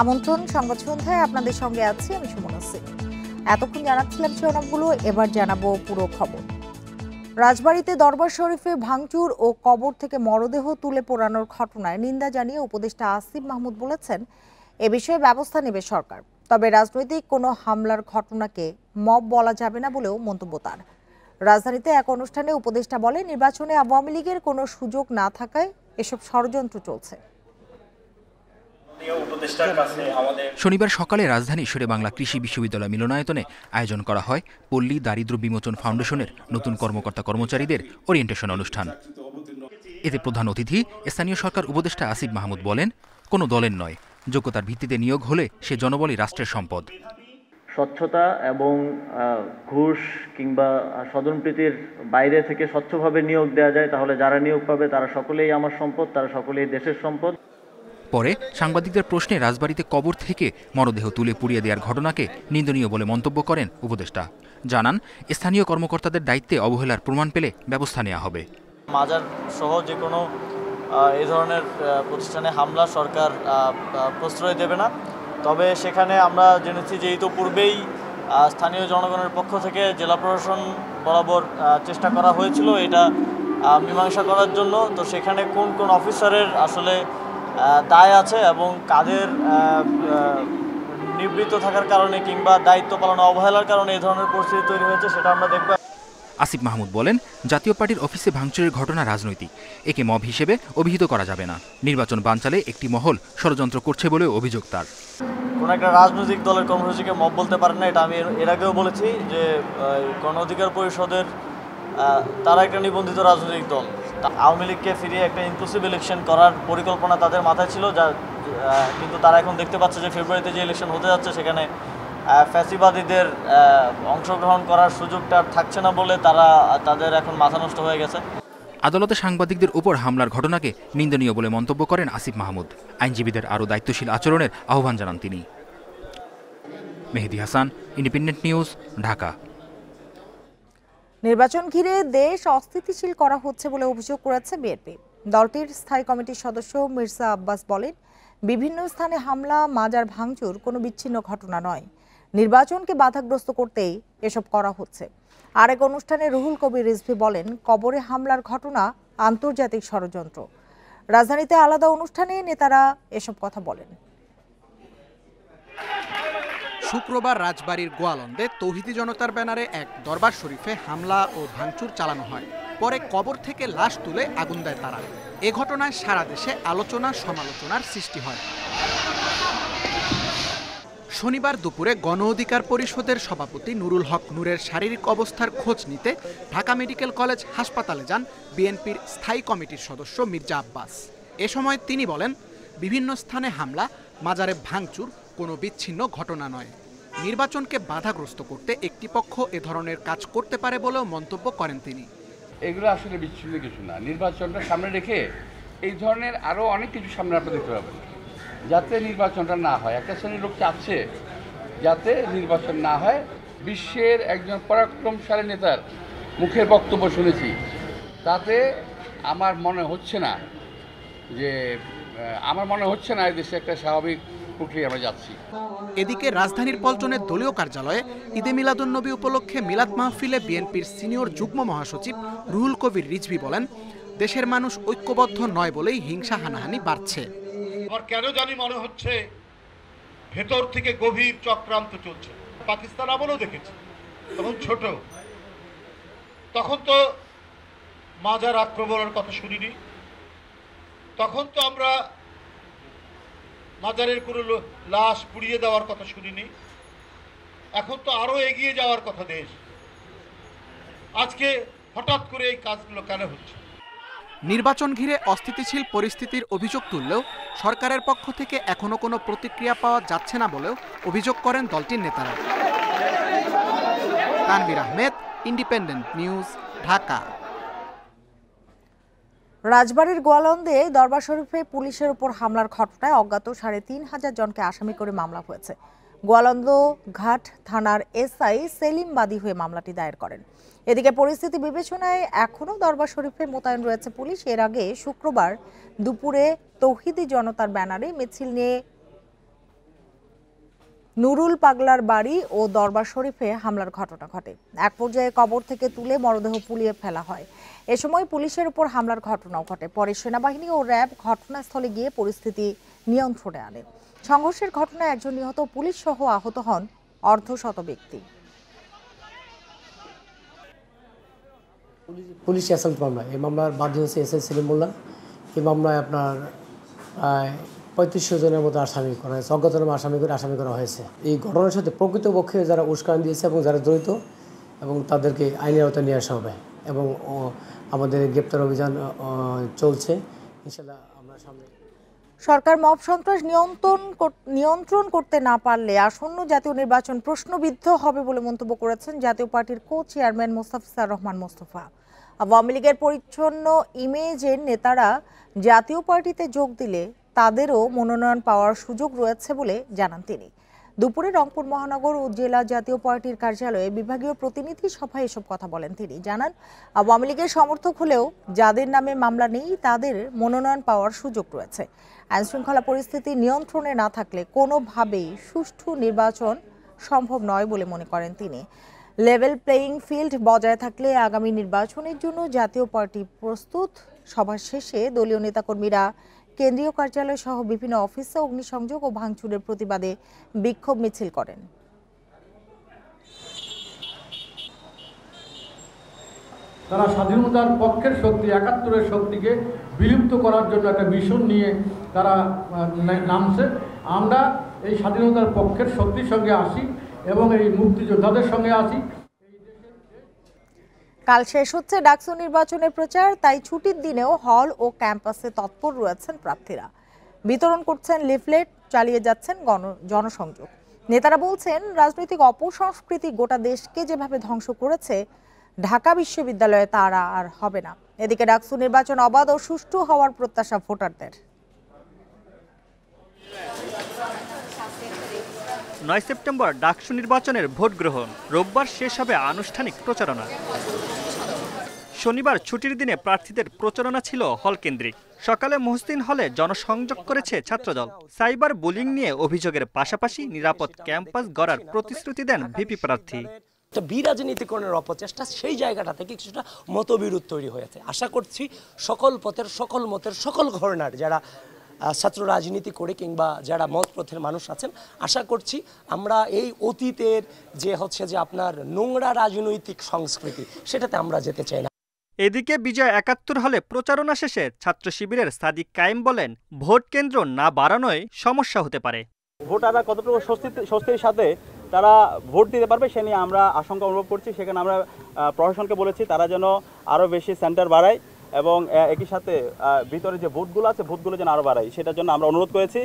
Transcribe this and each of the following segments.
আমন্ত্রণ সংবাদ সন্ধ্যায় আপনাদের সঙ্গে আছি আমি সুমনা সিং। এতক্ষণ জানাচ্ছিলাম শিরোনামগুলো, এবার জানাবো পুরো খবর। রাজবাড়ীতে দরবার শরীফে ভাঙচুর ও কবর থেকে মরদেহ তুলে পোড়ানোর ঘটনায় নিন্দা জানিয়ে উপদেষ্টা আসিফ মাহমুদ বলেছেন, এ বিষয়ে ব্যবস্থা নেবে সরকার। তবে রাজনৈতিক কোনো হামলার ঘটনাকে মব বলা যাবে না বলেও মন্তব্য তার। রাজধানীতে এক অনুষ্ঠানে উপদেষ্টা বলে, নির্বাচনে আওয়ামী লীগের কোনো সুযোগ না থাকায় এসব ষড়যন্ত্র চলছে। শনিবার সকালে রাজধানী শেরেবাংলা কৃষি বিশ্ববিদ্যালয় মিলনায়তনে আয়োজন করা হয় পল্লী দারিদ্র্য বিমোচন ফাউন্ডেশনের নতুন কর্মকর্তা কর্মচারীদের ওরিয়েন্টেশন অনুষ্ঠান। এতে প্রধান অতিথি স্থানীয় সরকার উপদেষ্টা আসিফ মাহমুদ বলেন, কোনো দলের নয়, যোগ্যতার ভিত্তিতে নিয়োগ হলে সে জনবলই রাষ্ট্রের সম্পদ। স্বচ্ছতা এবং ঘুষ কিংবা স্বজনপ্রীতির বাইরে থেকে স্বচ্ছভাবে নিয়োগ দেওয়া যায়, তাহলে যারা নিয়োগ পাবে তারা সকলেই আমার সম্পদ, তারা সকলেই দেশের সম্পদ। পরে সাংবাদিকদের প্রশ্নে রাজবাড়ীতে কবর থেকে মরদেহ তুলে পুড়িয়ে দেওয়ার ঘটনাকে নিন্দনীয় বলে মন্তব্য করেন উপদেষ্টা। জানান, স্থানীয় কর্মকর্তাদের দায়িত্বে অবহেলার প্রমাণ পেলে ব্যবস্থা নেওয়া হবে। মাজার সহ যে কোনো এই ধরনের প্রতিষ্ঠানে হামলা সরকার প্রশ্রয় দেবে না। তবে সেখানে আমরা জেনেছি যে ইতোপূর্বেই স্থানীয় জনগণের পক্ষ থেকে জেলা প্রশাসন বরাবর চেষ্টা করা হয়েছিল এটা মীমাংসা করার জন্য। তো সেখানে কোন কোন অফিসারের আসলে দায় আছে এবং কাদের নিবৃত্ত থাকার কারণে কিংবা দায়িত্ব পালনে অবহেলার কারণে এই ধরনের পরিস্থিতি তৈরি হয়েছে সেটা আমরা দেখব। আসিফ মাহমুদ বলেন, জাতীয় পার্টির অফিসে ভাঙচুরের ঘটনা রাজনৈতিক, একে মব হিসেবে অভিহিত করা যাবে না। নির্বাচন বানচালে একটি মহল ষড়যন্ত্র করছে বলে অভিযোগ তার। কোনো একটা রাজনৈতিক দলের কর্মসূচিকে মব বলতে পারেন না, এটা আমি এর আগেও বলেছি যে গণ অধিকার পরিষদের তারা একটা নিবন্ধিত রাজনৈতিক দল। আওয়ামী লীগকে ফিরিয়ে একটা ইনক্লুসিভ ইলেকশন করার পরিকল্পনা তাদের মাথায় ছিল, যা কিন্তু তারা এখন দেখতে পাচ্ছে যে ফেব্রুয়ারিতে যে ইলেকশন হতে যাচ্ছে সেখানে ফ্যাসিবাদীদের অংশগ্রহণ করার সুযোগটা থাকছে না বলে তাদের এখন মাথা নষ্ট হয়ে গেছে। আদালতে সাংবাদিকদের উপর হামলার ঘটনাকে নিন্দনীয় বলে মন্তব্য করেন আসিফ মাহমুদ। আইনজীবীদের আরও দায়িত্বশীল আচরণের আহ্বান জানান তিনি। মেহেদী হাসান, ইন্ডিপেন্ডেন্ট নিউজ, ঢাকা। নির্বাচন ঘিরে দেশ অস্থিতিশীল করা হচ্ছে বলে অভিযোগ করেছে বিএনপি। দলটির স্থায়ী কমিটির সদস্য মির্জা আব্বাস বলেন, বিভিন্ন স্থানে হামলা, মাজার ভাঙচুর কোনো বিচ্ছিন্ন ঘটনা নয়, নির্বাচনকে বাধাগ্রস্ত করতেই এসব করা হচ্ছে। আরেক অনুষ্ঠানে রুহুল কবির রিজভী বলেন, কবরে হামলার ঘটনা আন্তর্জাতিক ষড়যন্ত্র। রাজধানীতে আলাদা অনুষ্ঠানে নেতারা এসব কথা বলেন। শুক্রবার রাজবাড়ীর গোয়ালন্দে তৌহিদি জনতার ব্যানারে এক দরবার শরীফে হামলা ও ভাঙচুর চালানো হয়। পরে কবর থেকে লাশ তুলে আগুন দেয় তারা। এ ঘটনায় সারা দেশে আলোচনা সমালোচনার সৃষ্টি হয়। শনিবার দুপুরে গণ অধিকার পরিষদের সভাপতি নুরুল হক নূরের শারীরিক অবস্থার খোঁজ নিতে ঢাকা মেডিকেল কলেজ হাসপাতালে যান বিএনপির স্থায়ী কমিটির সদস্য মির্জা আব্বাস। এ সময় তিনি বলেন, বিভিন্ন স্থানে হামলা, মাজারে ভাঙচুর কোনো বিচ্ছিন্ন ঘটনা নয়। নির্বাচনকে বাধাগ্রস্ত করতে একটি পক্ষ এ ধরনের কাজ করতে পারে বলেও মন্তব্য করেন তিনি। এগুলো আসলে বিচ্ছিন্ন কিছু না। নির্বাচনটা সামনে রেখে এই ধরনের আরও অনেক কিছু সামনে আপনারা দেখতে পাবেন, যাতে নির্বাচনটা না হয়। একটা শ্রেণীর লোক চাচ্ছে যাতে নির্বাচন না হয়। বিশ্বের একজন পরাক্রমশালী নেতার মুখের বক্তব্য শুনেছি, তাতে আমার মনে হচ্ছে না এই দেশে একটা স্বাভাবিক প্রক্রিয়া আমরা যাচ্ছি। এদিকে রাজধানীর পল্টনের দলীয় কার্যালয়ে ঈদে মিলাদুন্নবী উপলক্ষে মিলাদ মাহফিলে বিএনপির সিনিয়র যুগ্ম মহাসচিব রুহুল কবির রিজভী বলেন, দেশের মানুষ ঐক্যবদ্ধ নয় বলেই হিংসা হানাহানি বাড়ছে। আমার কেন জানি মনে হচ্ছে ভেতর থেকে গভীর চক্রান্ত চলছে। পাকিস্তান আমলেও দেখেছি, তখন ছোট, তখন তো মাজার আক্রমণের কথা শুনিনি, তখন তো আমরা মাজারের কোনো লাশ পুড়িয়ে দেওয়ার কথা শুনিনি। এখন তো আরো এগিয়ে যাওয়ার কথা দেশ। আজকে হঠাৎ করে এই কাজগুলো কেন হচ্ছে? নির্বাচন ঘিরে অস্থিতিশীল পরিস্থিতির অভিযোগ তুললেও সরকারের পক্ষ থেকে এখনো কোনো প্রতিক্রিয়া পাওয়া যাচ্ছে না বলেও অভিযোগ করেন দলটির নেতারা। Tanvir Ahmed, independent news, Dhaka. রাজবাড়ীর গোয়ালন্দে দরবার শরীফে পুলিশের উপর হামলার ঘটনায় অজ্ঞাত ৩৫০০ জনকে আসামি করে মামলা হয়েছে। গোয়ালন্দ ঘাট থানার এসআই সেলিম বাদী হয়ে মামলাটি দায়ের করেন। এদিকে পরিস্থিতি বিবেচনায় এখনও দরবার শরীফে মোতায়েন রয়েছে পুলিশ। এর আগে শুক্রবার দুপুরে তৌহিদি জনতার ব্যানারে মিছিল নিয়ে নুরুল পাগলার বাড়ি ও দরবার শরীফে হামলার ঘটনা ঘটে। এক পর্যায়ে কবর থেকে তুলে মরদেহ পুড়িয়ে ফেলা হয়। এ সময় পুলিশের উপর হামলার ঘটনাও ঘটে। পরে সেনাবাহিনী ও র্যাব ঘটনাস্থলে গিয়ে পরিস্থিতি নিয়ন্ত্রণে আনে। সংঘর্ষের ঘটনায় একজন নিহত, পুলিশ সহ আহত হন অর্ধশত ব্যক্তি। পুলিশ অ্যাসাল্ট মামলা, এই মামলার বাদী হচ্ছে এস এস সেলিম মোল্লা। এই মামলায় আপনার 3500 জনের মতো আসামি করা হয়েছে, অজ্ঞাতনামা আসামি করা হয়েছে। এই ঘটনার সাথে প্রকৃতপক্ষে যারা উস্কানি দিয়েছে এবং যারা জড়িত এবং তাদেরকে আইনের আওতায় নিয়ে আসা হবে এবং আমাদের গ্রেপ্তার অভিযান চলছে। ইনশাআল্লাহ আমরা সামনে। সরকার মব সন্ত্রাস নিয়ন্ত্রণ করতে না পারলে আসন্ন জাতীয় নির্বাচন প্রশ্নবিদ্ধ হবে বলে মন্তব্য করেছেন জাতীয় পার্টির কো চেয়ারম্যান মোস্তাফিজুর রহমান মোস্তফা। আওয়ামী লীগের পরিচ্ছন্ন ইমেজের নেতারা জাতীয় পার্টিতে যোগ দিলে তাদেরও মনোনয়ন পাওয়ার সুযোগ রয়েছে বলে জানান তিনি। দুপুরে রংপুর মহানগর ও জেলা জাতীয় পার্টির কার্যালয়ে বিভাগীয় প্রতিনিধি সভায় এসব কথা বলেন তিনি। জানান, আওয়ামী লীগের সমর্থক হলেও যাদের নামে মামলা নেই তাদের মনোনয়ন পাওয়ার সুযোগ রয়েছে। আইনশৃঙ্খলা পরিস্থিতি নিয়ন্ত্রণে না থাকলে কোনোভাবেই সুষ্ঠু নির্বাচন সম্ভব নয় বলে মনে করেন তিনি। লেভেল প্লেয়িং ফিল্ড বজায় থাকলে আগামী নির্বাচনের জন্য জাতীয় পার্টি প্রস্তুত। সভা শেষে দলীয় নেতাকর্মীরা কেন্দ্রীয় কার্যালয় সহ বিভিন্ন অফিসে অগ্নিসংযোগ ও ভাঙচুরের প্রতিবাদে বিক্ষোভ মিছিল করেন। তারা স্বাধীনতার পক্ষের শক্তি, ৭১-এর শক্তিকে বিলুপ্ত করার জন্য একটা মিশন নিয়ে তারা নামছে। আমরা এই স্বাধীনতার পক্ষের শক্তির সঙ্গে আসি এবং এই মুক্তিযোদ্ধাদের সঙ্গে আসি। কাল শেষ হচ্ছে ডাকসু নির্বাচনের প্রচার, তাই ছুটির দিনেও হল ও ক্যাম্পাসে তৎপর রয়েছেন প্রার্থীরা। বিতরণ করছেন লিফলেট, চালিয়ে যাচ্ছেন জনসংযোগ। নেতারা বলছেন, রাজনৈতিক অপসংস্কৃতি গোটা দেশকে যেভাবে ধ্বংস করেছে, ঢাকা বিশ্ববিদ্যালয়ে তারা আর হবে না। এদিকে ডাকসু নির্বাচন অবাধ ও সুষ্ঠু হওয়ার প্রত্যাশা ভোটারদের। 9 সেপ্টেম্বর ডাকসু নির্বাচনের ভোট গ্রহণ, রোববার শেষ হবে আনুষ্ঠানিক প্রচারণা। শনিবার ছুটির দিনে প্রার্থীদের প্রচারণা ছিল হল কেন্দ্রিক। সকালে মহসিন হলে জনসংযোগ করেছে ছাত্রদল। সাইবার বুলিং নিয়ে অভিযোগের পাশাপাশি নিরাপদ ক্যাম্পাস গড়ার প্রতিশ্রুতি দেন ভিপি প্রার্থী। একটা বিরাজনীতিকরণের অপচেষ্টা, সেই জায়গাটা থেকে কিছুটা মতবিরোধ তৈরি হয়েছে। আশা করছি সকল পথের, সকল মতের, সকল ঘরানার যারা ছাত্র রাজনীতি করে কিংবা যারা মতপথের মানুষ আছেন, আশা করছি আমরা এই অতীতের যে আপনার নোংরা রাজনৈতিক সংস্কৃতি, সেটাতে আমরা যেতে চাই না। এদিকে বিজয় ৭১ হলে প্রচারণা শেষে ছাত্র শিবিরের সাদিক কায়েম বলেন, ভোট কেন্দ্র না বাড়ানোয় সমস্যা হতে পারে। ভোটাররা কতটুকু স্বস্তির সাথে তারা ভোট দিতে পারবে সে নিয়ে আমরা আশঙ্কা অনুভব করছি। সেখানে আমরা প্রশাসনকে বলেছি তারা যেন আরও বেশি সেন্টার বাড়ায় এবং একই সাথে ভিতরে যে ভোটগুলো আছে ভোটগুলো যেন আরও বাড়ায়, সেটার জন্য আমরা অনুরোধ করেছি।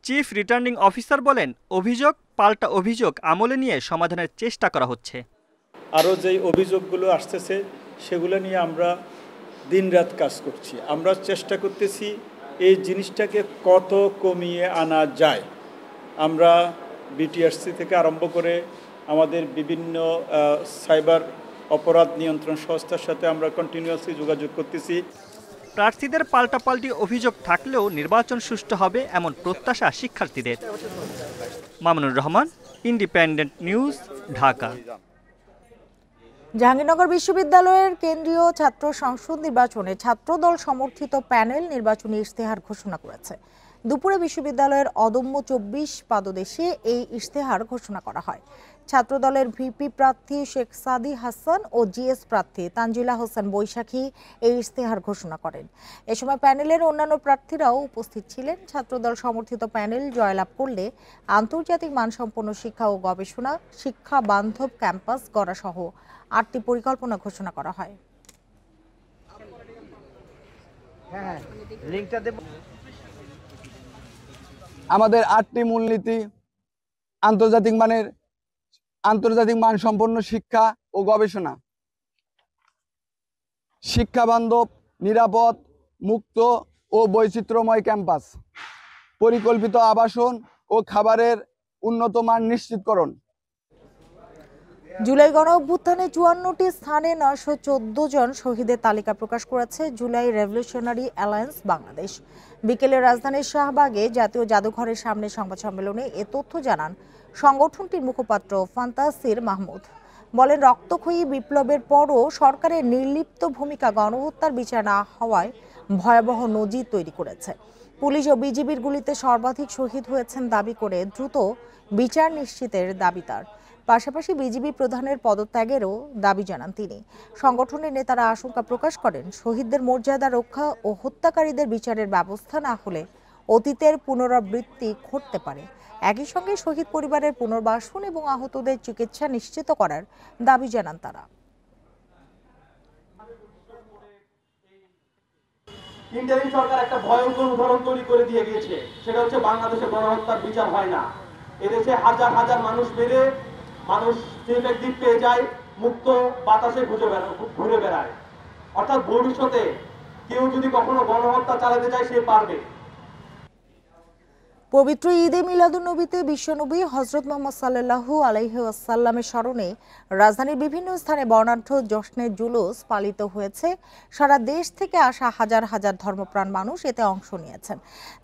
চিফ রিটার্নিং অফিসার বলেন, অভিযোগ পাল্টা অভিযোগ আমলে নিয়ে সমাধানের চেষ্টা করা হচ্ছে। আরও যেই অভিযোগগুলো আসতেছে সেগুলো নিয়ে আমরা দিনরাত কাজ করছি। আমরা চেষ্টা করতেছি এই জিনিসটাকে কত কমিয়ে আনা যায়। আমরা বিটিআরসি থেকে আরম্ভ করে আমাদের বিভিন্ন সাইবার অপরাধ নিয়ন্ত্রণ সংস্থার সাথে আমরা কন্টিনিউয়াসলি যোগাযোগ করতেছি। প্রার্থীদের পাল্টাপাল্টি অভিযোগ থাকলেও নির্বাচন সুষ্ঠু হবে এমন প্রত্যাশা শিক্ষার্থীদের। Mamunur Rahman, independent news, Dhaka. জাহাঙ্গীরনগর বিশ্ববিদ্যালয়ের কেন্দ্রীয় ছাত্র সংসদ নির্বাচনে ছাত্রদল সমর্থিত প্যানেল নির্বাচনী ইশতেহার ঘোষণা করেছে। দুপুরে বিশ্ববিদ্যালয়ের অদম্য 24 পাদদেশে এই ইশতেহার ঘোষণা করা হয়। ছাত্রদলের ভিপি প্রার্থী শেখ সাদি হাসান ও জিএস প্রার্থী তানজিলা হোসেন বৈশাখী এই ইশতেহার ঘোষণা করেন। এ সময় প্যানেলের অন্যান্য প্রার্থীরাও উপস্থিত ছিলেন। ছাত্রদল সমর্থিত প্যানেল জয়লাভ করলে আন্তর্জাতিক মানসম্পন্ন শিক্ষা ও গবেষণা, শিক্ষা বান্ধব ক্যাম্পাস গড়া সহ 8টি পরিকল্পনা ঘোষণা করা হয়। আমাদের 8টি মূলনীতি: আন্তর্জাতিক মানসম্পন্ন শিক্ষা ও গবেষণা, শিক্ষা বান্ধব, নিরাপদ, মুক্ত ও বৈচিত্র্যময় ক্যাম্পাস, পরিকল্পিত আবাসন ও খাবারের উন্নত মান নিশ্চিতকরণ। জুলাই গণ অভ্যুত্থানে ৫৪টি স্থানে ৯১৪ জন শহীদের তালিকা প্রকাশ করেছে জুলাই রেভলিউশনারি অ্যালায়েন্স বাংলাদেশ। বিকেলে রাজধানীর শাহবাগে জাতীয় জাদুঘরের সামনে সংবাদ সম্মেলনে এ তথ্য জানান সংগঠনটির মুখপাত্র ফান্তাসির মাহমুদ। বলেন, রক্তক্ষয়ী বিপ্লবের পরও সরকারের নির্লিপ্ত ভূমিকা গণহত্যার বিচার না হওয়ায় ভয়াবহ নজির তৈরি করেছে। পুলিশ ও বিজিবির গুলিতে সর্বাধিক শহীদ হয়েছেন দাবি করে দ্রুত বিচার নিশ্চিতের দাবি তার। পাশাপাশি বিজিবি প্রধানের পদত্যাগেরও দাবি জানান তিনি। সংগঠনের নেতারা আশঙ্কা প্রকাশ করেন, শহীদদের মর্যাদা রক্ষা ও হত্যাকারীদের বিচারের ব্যবস্থা না হলে অতীতের পুনরাবৃত্তি ঘটতে পারে। একই সঙ্গে শহীদ পরিবারের পুনর্বাসন এবং আহতদের চিকিৎসা নিশ্চিত করার দাবি জানান তারা। ইন্টারিম সরকার একটা ভয়ঙ্কর উদাহরণ তৈরি করে দিয়ে গিয়েছে, সেটা হচ্ছে বাংলাদেশে গণহত্যার বিচার হয় না। এদেশে হাজার হাজার মানুষ মেরে মানুষ সিলেট দ্বীপ পেয়ে যায়, মুক্ত বাতাসে ঘুরে বেড়ায়। অর্থাৎ ভবিষ্যতে কেউ যদি কখনো গণহত্যা চালাতে চায় সে পারবে। পবিত্র ঈদে মিলাদুন্নবীতে বিশ্বনবী হযরত মুহাম্মদ সাল্লাল্লাহু আলাইহি ওয়াসাল্লামের স্মরণে রাজধানীর বিভিন্ন স্থানে বর্ণাঢ্য জশ্নের জুলুস পালিত হয়েছে। সারা দেশ থেকে আসা হাজার হাজার ধর্মপ্রাণ মানুষ এতে অংশ নিয়েছেন।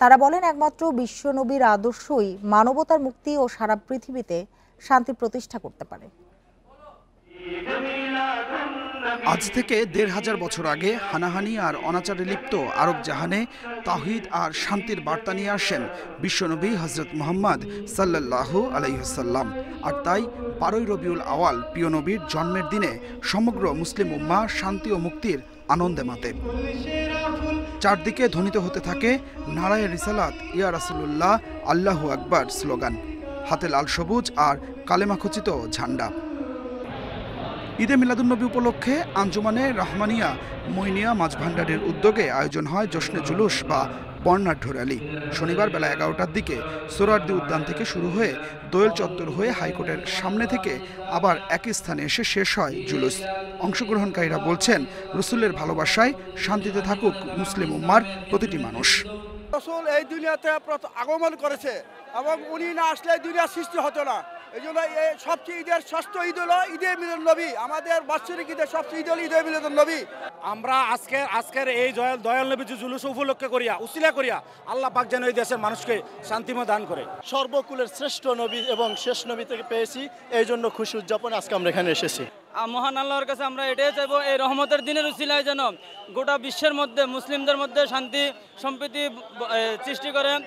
তারা বলেন, একমাত্র বিশ্বনবীর আদর্শই মানবতার মুক্তি ও সারা পৃথিবীতে শান্তি প্রতিষ্ঠা করতে পারে। আজ থেকে ১৫০০ বছর আগে হানাহানি আর অনাচারে লিপ্ত আরব জাহানে তাওহীদ আর শান্তির বার্তা নিয়ে আসেন বিশ্বনবী হযরত মুহাম্মদ সাল্লাল্লাহু আলাইহি ওয়াসাল্লাম। আর তাই ১২ই রবিউল আওয়াল প্রিয় নবীর জন্মের দিনে সমগ্র মুসলিম উম্মাহ শান্তি ও মুক্তির আনন্দে মাতে। চারদিকে ধ্বনিত হতে থাকে নারায়ে রিসালাত, ইয়া রাসূলুল্লাহ, আল্লাহু আকবার স্লোগান, হাতে লাল সবুজ আর কালেমা খচিত ঝান্ডা। ঈদে মিলাদুন্নবী উপলক্ষে আঞ্জুমানে রহমানিয়া মইনিয়া মাঝভান্ডারের উদ্যোগে আয়োজন হয় জশ্নে জুলুস বা বর্ণাঢ্য র্যালি। শনিবার বেলা ১১টার দিকে সোহরাওয়ার্দী উদ্যান থেকে শুরু হয়ে দোয়েল চত্বর হয়ে হাইকোর্টের সামনে থেকে আবার একই স্থানে এসে শেষ হয় জুলুস। অংশগ্রহণকারীরা বলছেন, রাসূলের ভালোবাসায় শান্তিতে থাকুক মুসলিম উম্মার প্রতিটি মানুষ। রাসূল এই দুনিয়াতে আগমন করেছে এবং উনি না আসলে দুনিয়া সৃষ্টি হতো না। এই জন্য সবচেয়ে ঈদের শ্রেষ্ঠ ঈদ হলো ঈদে মিলাদুন্নবী। আমাদের বাৎসরিক ঈদের সবচেয়ে ঈদ হলো ঈদে মিলাদুন্নবী। আমরা আজকের এই দয়াল নবী জুলুস উপলক্ষে করিয়া উসিলা করিয়া আল্লাহ পাক যেন এই দেশের মানুষকে শান্তিময় দান করে। সর্বকুলের শ্রেষ্ঠ নবী এবং শেষ নবী থেকে পেয়েছি, এই জন্য খুশি উদযাপনে আজকে আমরা এখানে এসেছি। মহান আল্লাহর কাছে আমরা এটাই চাইবো, এই রহমতের দিনের উসিলায় যেন গোটা বিশ্বের মধ্যে মুসলিমদের মধ্যে শান্তি সম্প্রীতি সৃষ্টি করেন।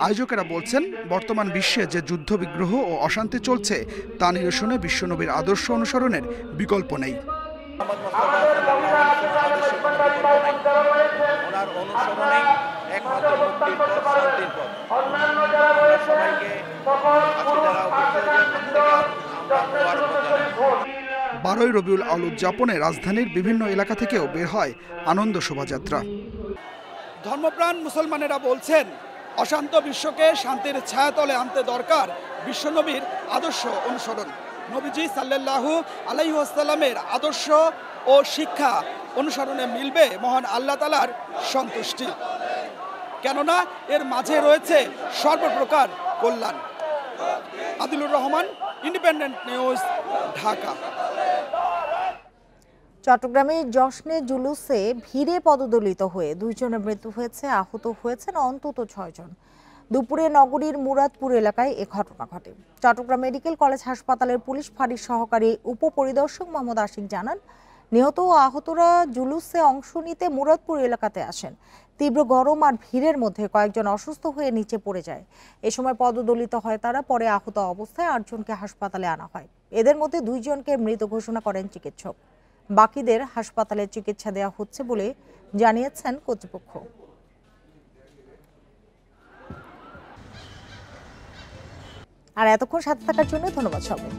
আয়োজকেরা বলছেন, বর্তমান বিশ্বে যে যুদ্ধ বিগ্রহ ও অশান্তি চলছে তা নিরসনে বিশ্বনবীর আদর্শ অনুসরণের বিকল্প নেই। বারোই রবিউল আওয়াল উদযাপনে রাজধানীর বিভিন্ন এলাকা থেকেও বের হয় আনন্দ শোভাযাত্রা। ধর্মপ্রাণ মুসলমানেরা বলছেন, অশান্ত বিশ্বকে শান্তির ছায়াতলে আনতে দরকার বিশ্বনবীর আদর্শ অনুসরণ। নবীজি সাল্লাল্লাহু আলাইহি ওয়াসাল্লামের আদর্শ ও শিক্ষা অনুসরণে মিলবে মহান আল্লাহ তাআলার সন্তুষ্টি, কেননা এর মাঝে রয়েছে সর্বপ্রকার কল্যাণ। Adilur Rahman, independent news, Dhaka. চট্টগ্রামে জশ্নে জুলুসে ভিড়ে পদদলিত হয়ে 2 জনের মৃত্যু হয়েছে, আহত হয়েছেন অন্তত 6 জন। দুপুরে নগরীর মুরাদপুর এলাকায় এ ঘটনা ঘটে। চট্টগ্রাম মেডিকেল কলেজ হাসপাতালের পুলিশ ফাঁড়ির সহকারী উপপরিদর্শক মোহাম্মদ আশিক জানান, নিহত ও আহতরা জুলুসে অংশ নিতে মুরাদপুর এলাকাতে আসেন। তীব্র গরম আর ভিড়ের মধ্যে কয়েকজন অসুস্থ হয়ে নিচে পড়ে যায়। এ সময় পদদলিত হয় তারা। পরে আহত অবস্থায় 8 জনকে হাসপাতালে আনা হয়। এদের মধ্যে 2 জনকে মৃত ঘোষণা করেন চিকিৎসক। বাকিদের হাসপাতালে চিকিৎসা দেওয়া হচ্ছে বলে জানিয়েছেন কর্তৃপক্ষ। আর এতক্ষণ সাথে থাকার জন্য ধন্যবাদ সবাই।